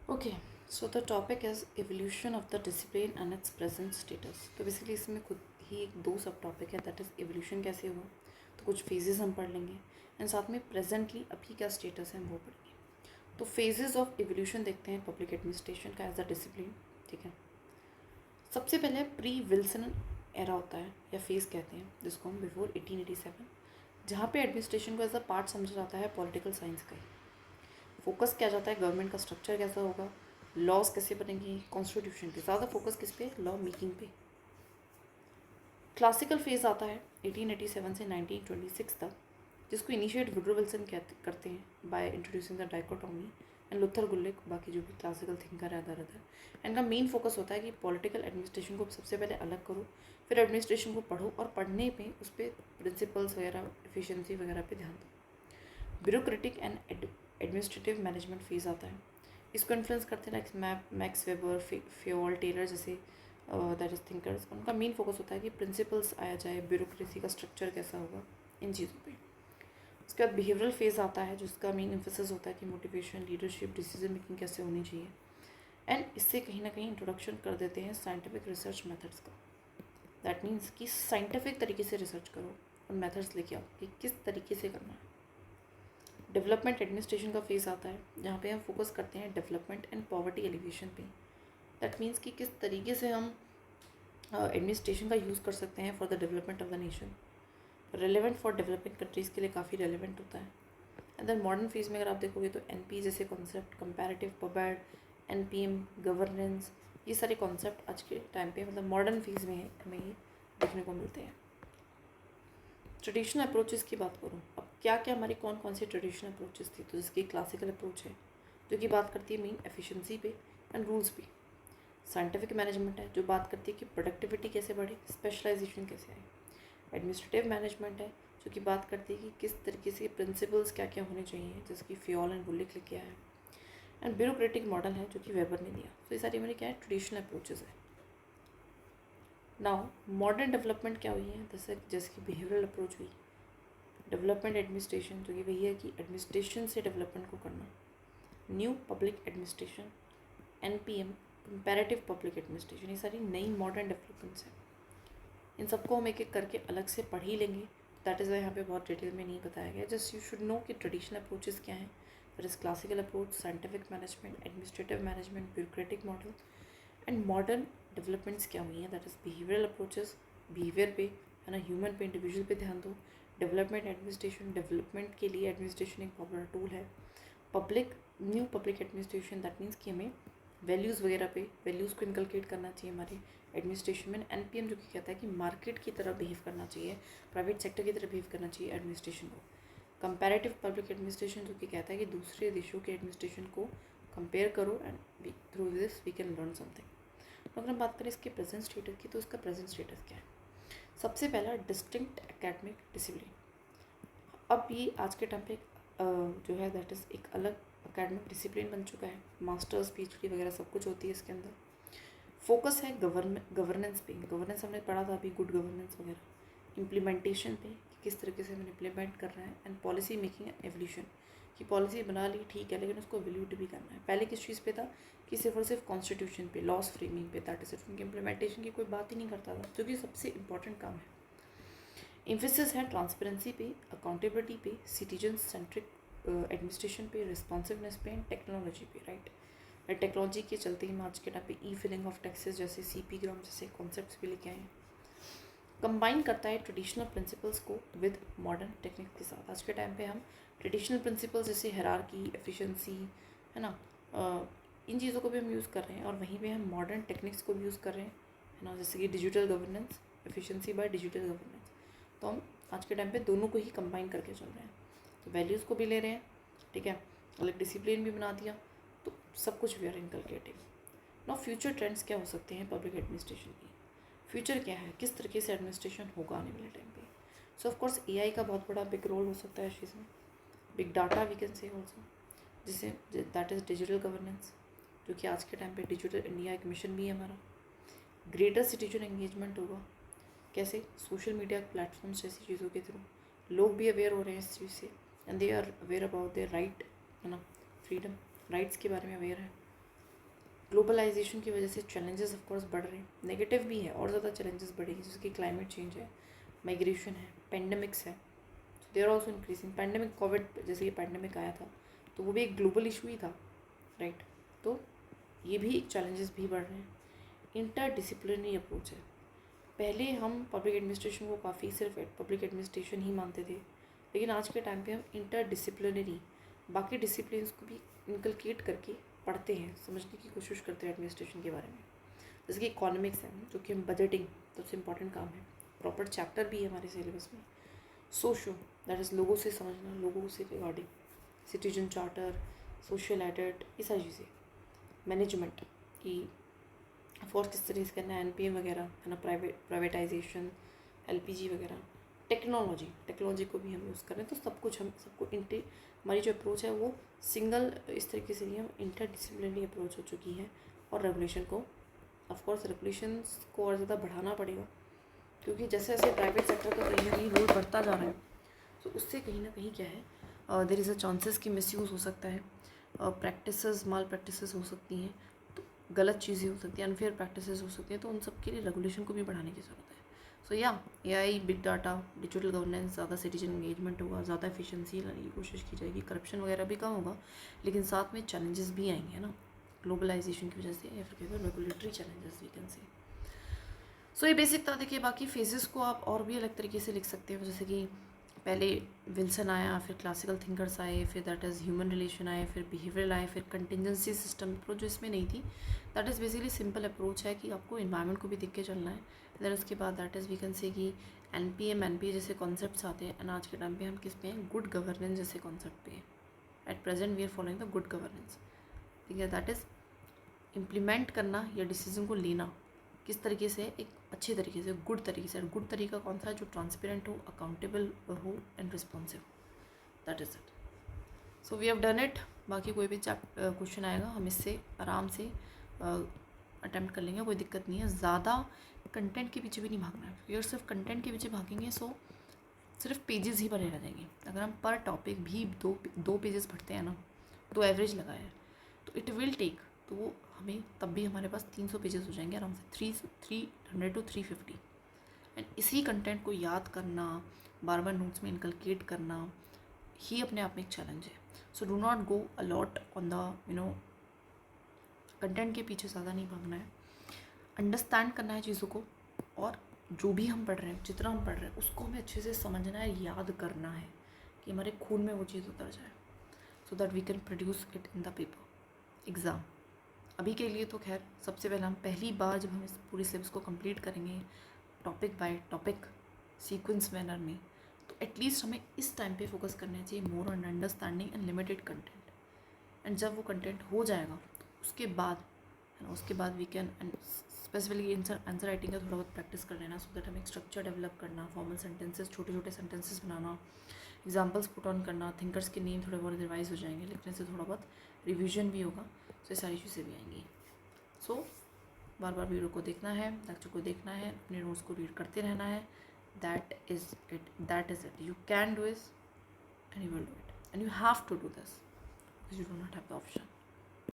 Okay, so the topic is evolution of the discipline and it's present status. तो basically इसमें खुद ही एक दो सब टॉपिक है, दैट इज़ एवोल्यूशन कैसे हुआ, तो कुछ फेजेस हम पढ़ लेंगे एंड साथ में प्रेजेंटली अभी क्या स्टेटस है वो पढ़ेंगे। तो फेजेस ऑफ एवोल्यूशन देखते हैं पब्लिक एडमिनिस्ट्रेशन का एज अ डिसिप्लिन। ठीक है, सबसे पहले प्री विल्सन एरा होता है या फेज कहते हैं जिसको हम बिफोर 1887, जहाँ पे एडमिनिस्ट्रेशन को एज अ पार्ट समझा जाता है पॉलिटिकल साइंस का। फोकस किया जाता है गवर्नमेंट का स्ट्रक्चर कैसा होगा, लॉज कैसे बनेंगे, कॉन्स्टिट्यूशन पे ज़्यादा फोकस किस पे, लॉ मेकिंग पे। क्लासिकल फेज आता है 1887 से 1926 तक, जिसको इनिशिएट वुडरो विल्सन करते हैं by introducing the dichotomy and Luther Gulick, बाकी जो भी क्लासिकल थिंकर है अदर अदर। इनका मेन फोकस होता है कि पॉलिटिकल एडमिनिस्ट्रेशन को सबसे पहले अलग करो, फिर एडमिनिस्ट्रेशन को पढ़ो और पढ़ने पे उस पर प्रिंसिपल्स वगैरह एफिशिएंसी वगैरह पे ध्यान दो। Bureaucratic and administrative management phase आता है, इसको इन्फ्लुएंस करते हैं like Max Weber, Fayol, Taylor जैसे दैट इज थिंकर्स। उनका मेन फोकस होता है कि प्रिंसिपल्स आया जाए, ब्यूरोक्रेसी का स्ट्रक्चर कैसा होगा, इन चीज़ों पे। उसके बाद बिहेवियरल फेज आता है जिसका मेन एम्फेसिस होता है कि मोटिवेशन, लीडरशिप, डिसीजन मेकिंग कैसे होनी चाहिए। एंड इससे कहीं ना कहीं इंट्रोडक्शन कर देते हैं साइंटिफिक रिसर्च मेथड्स का। दैट मीन्स कि साइंटिफिक तरीके से रिसर्च करो और मेथड्स लेके आओ कि किस तरीके से करना है। डेवलपमेंट एडमिनिस्ट्रेशन का फेज आता है जहाँ पे हम फोकस करते हैं डेवलपमेंट एंड पॉवर्टी एलिवेशन पे। दैट मीन्स कि किस तरीके से हम एडमिनिस्ट्रेशन का यूज़ कर सकते हैं for the development of the nation. Relevant for developing countries के लिए काफ़ी रेलेवेंट होता है। एंड देन मॉडर्न फेज में अगर आप देखोगे तो एनपी जैसे कॉन्सेप्ट, कंपैरेटिव पबैड, एनपीएम, गवर्नेंस, ये सारे कॉन्सेप्ट आज के टाइम पे मतलब मॉडर्न फेज में हमें ये देखने को मिलते हैं। ट्रेडिशनल अप्रोचेस की बात करूँ, अब क्या क्या हमारी कौन कौन सी ट्रेडिशनल अप्रोचेस थी, तो जिसकी क्लासिकल अप्रोच है जो कि बात करती है मेन एफिशिएंसी पे एंड रूल्स पे। साइंटिफिक मैनेजमेंट है जो बात करती है कि प्रोडक्टिविटी कैसे बढ़े, स्पेशलाइजेशन कैसे आए। एडमिनिस्ट्रेटिव मैनेजमेंट है जो कि बात करती है कि किस तरीके से प्रिंसिपल्स क्या क्या होने चाहिए, जैसे कि फ्योल एंड गुल्लिक लिख के आया है। एंड ब्यूरोक्रेटिक मॉडल है जो कि वेबर ने दिया। तो ये सारी हमारी क्या है, ट्रेडिशनल अप्रोचेस है। नाउ मॉडर्न डेवलपमेंट क्या हुई है, जैसे कि बिहेवियरल अप्रोच हुई। डेवलपमेंट एडमिनिस्ट्रेशन जो कि वही है कि एडमिनिस्ट्रेशन से डेवलपमेंट को करना। New public administration, NPM, comparative public administration, ये सारी नई मॉडर्न डेवलपमेंट्स हैं। इन सबको हम एक एक करके अलग से पढ़ ही लेंगे, दैट इज़ वाई यहाँ पे बहुत डिटेल में नहीं बताया गया। जस्ट यू शुड नो कि ट्रेडिशनल अप्रोचेस क्या हैं, that is classical approach, scientific management, administrative management, bureaucratic model. And modern developments क्या हुई हैं, that is behavioural approaches, behaviour पे है ना, ह्यूमन पे, इंडिविजुअल पे ध्यान दो। डेवलपमेंट एडमिनिस्ट्रेशन, डेवलपमेंट के लिए एडमिनिस्ट्रेशन एक पॉपुलर टूल है। Public, new public administration, that means कि हमें वैल्यूज़ वगैरह पे, वैल्यूज़ को इनकलकेट करना चाहिए हमारे एडमिनिस्ट्रेशन में। एनपीएम जो कि कहता है कि मार्केट की तरह बिहेव करना चाहिए, प्राइवेट सेक्टर की तरह बिहेव करना चाहिए एडमिनिस्ट्रेशन को। कंपैरेटिव पब्लिक एडमिनिस्ट्रेशन जो कि कहता है कि दूसरे देशों के एडमिनिस्ट्रेशन को कंपेयर करो and through this we can learn something. तो अगर हम बात करें इसके प्रेजेंट स्टेटस की, तो इसका प्रेजेंट स्टेटस क्या है। सबसे पहला, डिस्टिंक्ट एकेडमिक डिसिप्लिन। अब ये आज के टाइम पे जो है दैट इज़ एक अलग एकेडमिक डिसिप्लिन बन चुका है। मास्टर्स, पीएचडी वगैरह सब कुछ होती है इसके अंदर। फोकस है गवर्नेंस पे। गवर्नेंस हमने पढ़ा था अभी, गुड गवर्नेंस वगैरह। इम्प्लीमेंटेशन पे कि किस तरीके से हमें इम्प्लीमेंट कर रहे हैं। And policy making and evolution, कि पॉलिसी बना ली ठीक है लेकिन उसको एवोल्यूट भी करना है। पहले किस चीज़ पे था कि सिर्फ और सिर्फ कॉन्स्टिट्यूशन पे, लॉस फ्रेमिंग पे, दैट इज उनकी इम्प्लीमेंटेशन की कोई बात ही नहीं करता था, जो कि सबसे इंपॉर्टेंट काम है। एम्फेसिस है ट्रांसपेरेंसी पे, अकाउंटेबिलिटी पे, सिटीजन सेंट्रिक एडमिनिस्ट्रेशन पे, रिस्पॉन्सिवनेस पे, टेक्नोलॉजी पे। राइट, टेक्नोलॉजी के चलते ही हम आज के टाइम पे ई फिलिंग ऑफ टैक्सेस जैसे सीपी ग्राम जैसे कॉन्सेप्ट्स भी लेके आए हैं। कंबाइन करता है ट्रेडिशनल प्रिंसिपल्स को विद मॉडर्न टेक्निक के साथ। आज के टाइम पे हम ट्रेडिशनल प्रिंसिपल्स जैसे हायरार्की, एफिशिएंसी, है ना, इन चीज़ों को भी हम यूज़ कर रहे हैं और वहीं पे हम मॉडर्न टेक्निक्स को भी यूज़ कर रहे हैं, है ना, जैसे कि digital governance, efficiency by digital governance. तो हम आज के टाइम पे दोनों को ही कंबाइन करके चल रहे हैं। तो वैल्यूज़ को भी ले रहे हैं, ठीक है, अलग डिसिप्लिन भी बना दिया, तो सब कुछ we are inculcating. Now future trends क्या हो सकते हैं पब्लिक एडमिनिस्ट्रेशन की। फ्यूचर क्या है, किस तरीके से एडमिनिस्ट्रेशन होगा आने वाले टाइम पे। सो ऑफ कोर्स एआई का बहुत बड़ा बिग रोल हो सकता है इस चीज़ में। Big data we can say also, जिसे दैट इज़ डिजिटल गवर्नेंस, जो कि आज के टाइम पे डिजिटल इंडिया एक मिशन भी है हमारा। ग्रेटर सिटीजन एंगेजमेंट होगा, कैसे, सोशल मीडिया प्लेटफॉर्म्स जैसी चीज़ों के थ्रू लोग भी अवेयर हो रहे हैं इस चीज़ से and they are aware about their right, है ना, फ्रीडम, राइट्स के बारे में अवेयर है। ग्लोबलाइजेशन की वजह से चैलेंजेस ऑफ कोर्स बढ़ रहे हैं, नेगेटिव भी है और ज़्यादा चैलेंजेस बढ़ेगी, जैसे कि क्लाइमेट चेंज है, माइग्रेशन है, पेंडेमिक्स है, they are also increasing. Pandemic Covid जैसे ये पेंडेमिक आया था तो वो भी एक ग्लोबल इशू ही था, राइट। तो ये भी चैलेंजेस भी बढ़ रहे हैं। इंटर डिसिप्लिनरी अप्रोच है। पहले हम पब्लिक एडमिनिस्ट्रेशन को काफ़ी सिर्फ पब्लिक एडमिनिस्ट्रेशन ही मानते थे, लेकिन आज के टाइम पे हम इंटर डिसिप्लिनरी बाकी डिसिप्लिन्स को भी इनकलकेट करके पढ़ते हैं, समझने की कोशिश करते हैं एडमिनिस्ट्रेशन के बारे में। जैसे कि इकोनॉमिक्स है, जो कि हम बजटिंग सबसे इम्पॉर्टेंट काम है, प्रॉपर चैप्टर भी है हमारे सिलेबस में। सोशो दैट इज़ लोगों से समझना, लोगों से regarding citizen charter, social edit, ये सारी चीज़ें। मैनेजमेंट की फोर्स किस तरह से करना है, एनपीएम वगैरह है ना, प्राइवेटाइजेशन, एलपीजी वगैरह। टेक्नोलॉजी को भी हम यूज़ कर रहे हैं, तो सब कुछ हम सबको हमारी जो अप्रोच है वो सिंगल इस तरीके से नहीं, हम इंटर डिसिप्लिनरी अप्रोच हो चुकी है। और रेगुलेशन को ऑफकोर्स रेगुलेशंस को और ज़्यादा बढ़ाना पड़ेगा, क्योंकि जैसे जैसे प्राइवेट सेक्टर का कहीं ना कहीं रोल बढ़ता जा रहा है, तो उससे कहीं ना कहीं क्या है, देयर इज़ अ चांसेस कि मिसयूज़ हो सकता है, प्रैक्टिसेस माल प्रैक्टिसेस हो सकती हैं, तो गलत चीज़ें हो सकती हैं, अनफेयर प्रैक्टिसेस हो सकती हैं, तो उन सब के लिए रेगुलेशन को भी बढ़ाने की ज़रूरत है। सो या AI, big data, digital governance, ज़्यादा सिटीजन एंगेजमेंट होगा, ज़्यादा एफिशिएंसी लाने की कोशिश की जाएगी, करप्शन वगैरह भी कम होगा, लेकिन साथ में चैलेंजेस भी आएंगे ना, ग्लोबलाइजेशन की वजह से, या फिर कहते हैं रेगुलेटरी चैलेंजेस वी कैन से। सो ये बेसिक था। देखिए बाकी फेजेस को आप और भी अलग तरीके से लिख सकते हो, जैसे कि पहले विल्सन आया, फिर क्लासिकल थिंकर्स आए, फिर दैट इज़ ह्यूमन रिलेशन आए, फिर बिहेवियरल आए, फिर कंटिजेंसी सिस्टम अप्रोच जो इसमें नहीं थी, that is basically simple approach है कि आपको इन्वायरमेंट को भी देख के चलना है। देन उसके बाद दैट इज़ वी कैन से कि एनपीए जैसे कॉन्सेप्ट्स आते हैं, एंड आज के टाइम पे हम किस पे हैं, गुड गवर्नेंस जैसे कॉन्सेप्ट पे हैं। At present we are following the good governance, ठीक है। दैट इज़ इम्प्लीमेंट करना या डिसीजन को लेना किस तरीके से, एक अच्छे तरीके से, गुड तरीके से। गुड तरीका कौन सा है, जो ट्रांसपेरेंट हो, अकाउंटेबल हो and responsive, that is it. So we have done it. बाकी कोई भी क्वेश्चन आएगा हम इससे आराम से अटैम्प्ट कर लेंगे, कोई दिक्कत नहीं है। ज़्यादा कंटेंट के पीछे भी नहीं भागना है, अगर सिर्फ कंटेंट के पीछे भागेंगे सो सिर्फ पेजेस ही भरे रह जाएंगे। अगर हम पर टॉपिक भी दो पेजेस पढ़ते हैं ना, तो एवरेज लगाया है, तो इट विल टेक, तो वो हमें तब भी हमारे पास 300 पेजेस हो जाएंगे आराम से, 300 to 350। एंड इसी कंटेंट को याद करना, बार बार नोट्स में इनकलकेट करना ही अपने आप में एक चैलेंज है। So do not go a lot on the content के पीछे ज़्यादा नहीं भागना है, अंडरस्टैंड करना है चीज़ों को, और जो भी हम पढ़ रहे हैं, जितना हम पढ़ रहे हैं उसको हमें अच्छे से समझना है, याद करना है कि हमारे खून में वो चीज़ उतर जाए, so that we can produce it in the paper exam. अभी के लिए तो खैर सबसे पहले हम पहली बार जब हम इस पूरे सिलेबस को कंप्लीट करेंगे topic by topic sequence manner में, तो एटलीस्ट हमें इस टाइम पे फोकस करना चाहिए more on understanding and limited content. And जब वो कंटेंट हो जाएगा तो उसके बाद we can, and specifically answer writing का थोड़ा बहुत प्रैक्टिस कर लेना, सो दैट हमें एक स्ट्रक्चर डेवलप करना, फॉर्मल सेंटेंसेस, छोटे छोटे sentences banana, examples put on करना, थिंकर्स के नेम थोड़े बहुत रिवाइज हो जाएंगे, लिखने से थोड़ा बहुत रिविजन भी होगा, सो ये सारी चीज़ें भी आएंगी। सो बार बार वीडियो को देखना है, लेक्चर को देखना है, अपने नोट्स को रीड करते रहना है, that is it. You can do this and you will do it, and you have to do this, because you do not have the option.